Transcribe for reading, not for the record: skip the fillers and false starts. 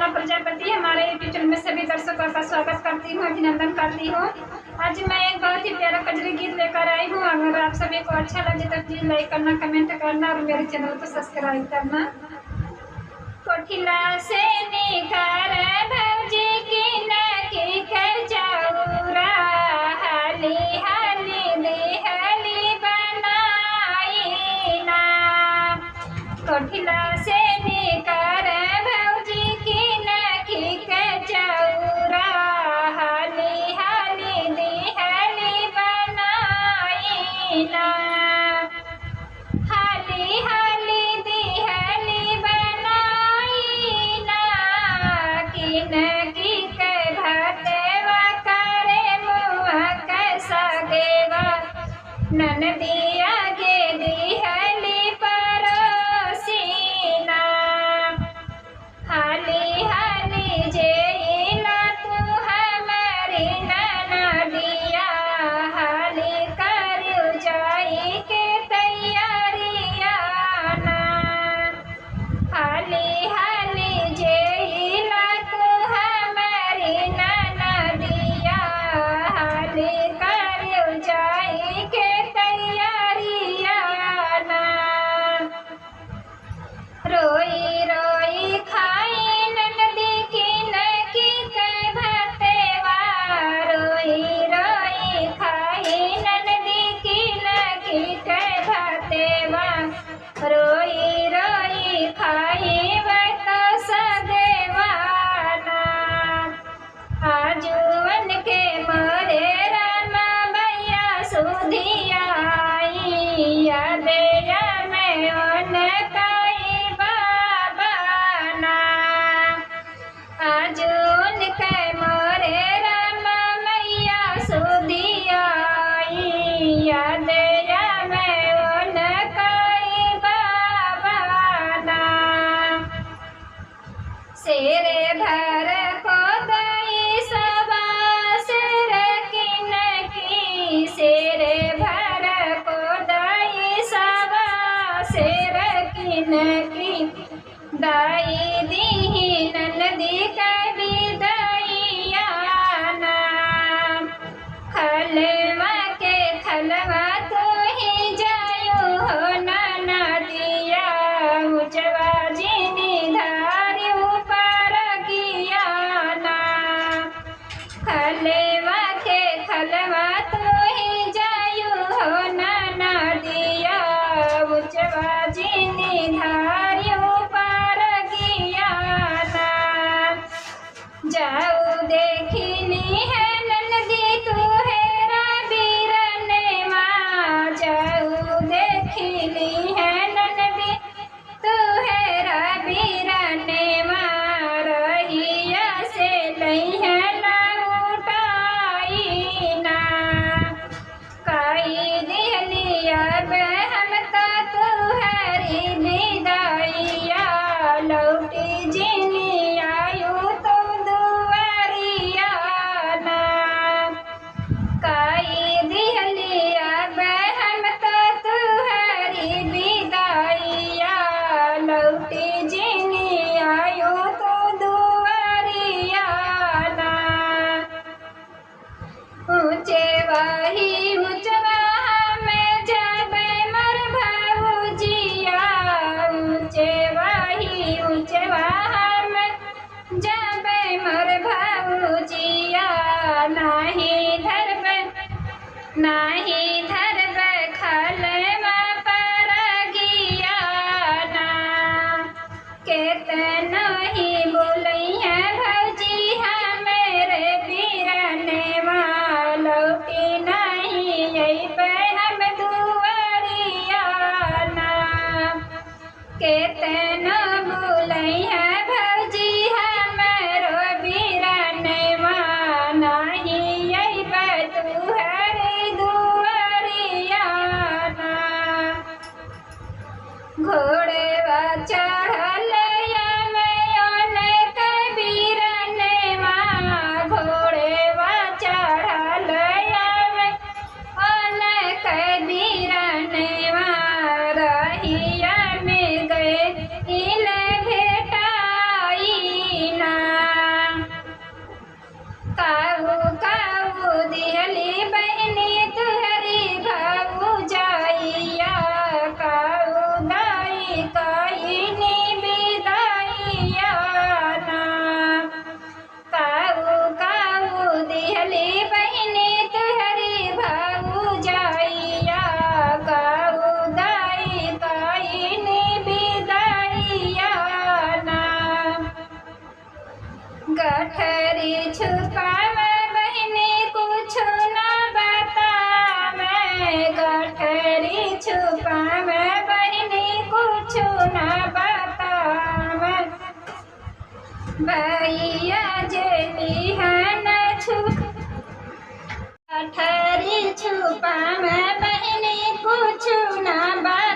माला प्रजापति हमारे YouTube channel में सभी दर्शकों का स्वागत करती हूँ, अभिनंदन करती हूँ। आज मैं एक बहुत ही प्यारा कजरी गीत लेकर आई हूँ। अगर आप सभी को अच्छा लगे तो प्लीज लाइक करना, कमेंट करना और मेरे चैनल को सब्सक्राइब करना। कोठिला से निकर भौजी की नकी कर जाऊरा, हाली हाली देहली बनाई ना। कोठिला से निकर भौजी की नकी कर जाऊरा, हाली हाली देहली बनाई ना। हाली हाली देहली बनाई ना, किनकी के भतेवा करे मुआ कैसा देवा, ननदिया के देहली परोसी ना। हाली हाली जेला तू हमारी ननदिया, हाली कर जाई के तैयारिया ना। हाली हाली जेला तू हमारी ननदिया, हाली कर जाई के तैयारिया ना। रोई रोई खाई ननदी की नकी के भतेवा, रोई रोई खाई ननदी की नकी के भतेवा, रोई रोई खाई वह तो सदेवा ना। आजुवन के मोरे रामा भैया सुधिया आई, यादेया में उनकाई बाबा ना। आजुन के मोरे रामा मैया सुधिया आई, यादेया में उनकाई बाबा ना। शेरे भर को दई सबा शेर की नकी, शेरे भर को दई सबा शेर की नकी, दाई दी ननदी कभी दैया ना। खलवा के खलवा तो ही जायो हो नाना दिया, उजवा जीनी धारी ऊपर किया ना। खलवा के खलवा तो ही जायो हो नाना दिया, उजवा जीनी धारी ऊपर किया ना। जाऊ देखिली है ननदी तू हेरा बीरने माँ, जाऊ देखिली है ननदी तू हेरा बीरने माँ, रहिया से लई है लौटाई ना। काई दिहलिया हम तो तुहरी विदाइया, लौटी जिनी आयु तुम दुआरिया ना। काई दिहलिया हम तो तुहरी विदाइया, लौटी जिनी आयु तुम दुआरिया ना। ऊंचे वाही ऊंचवा में जाबे मर भाऊजिया, ऊंचे वाही ऊंचवा में जाबे मर भाऊजिया, नाही धरबे नाही धरबे खलवा पर गिया ना। केतनो ही बोलई है भौजी मेरे बीरने माँ, लौटी नहीं यही पे हम दुआरिया ना। केतनो बोलई है गठरी छुपावे बहिनी कुछ न बतावे, गठरी छुपावे बहिनी कुछ न बतावे। भैया जेली है न गठरी छुपावे बहिनी कुछ न बतावे।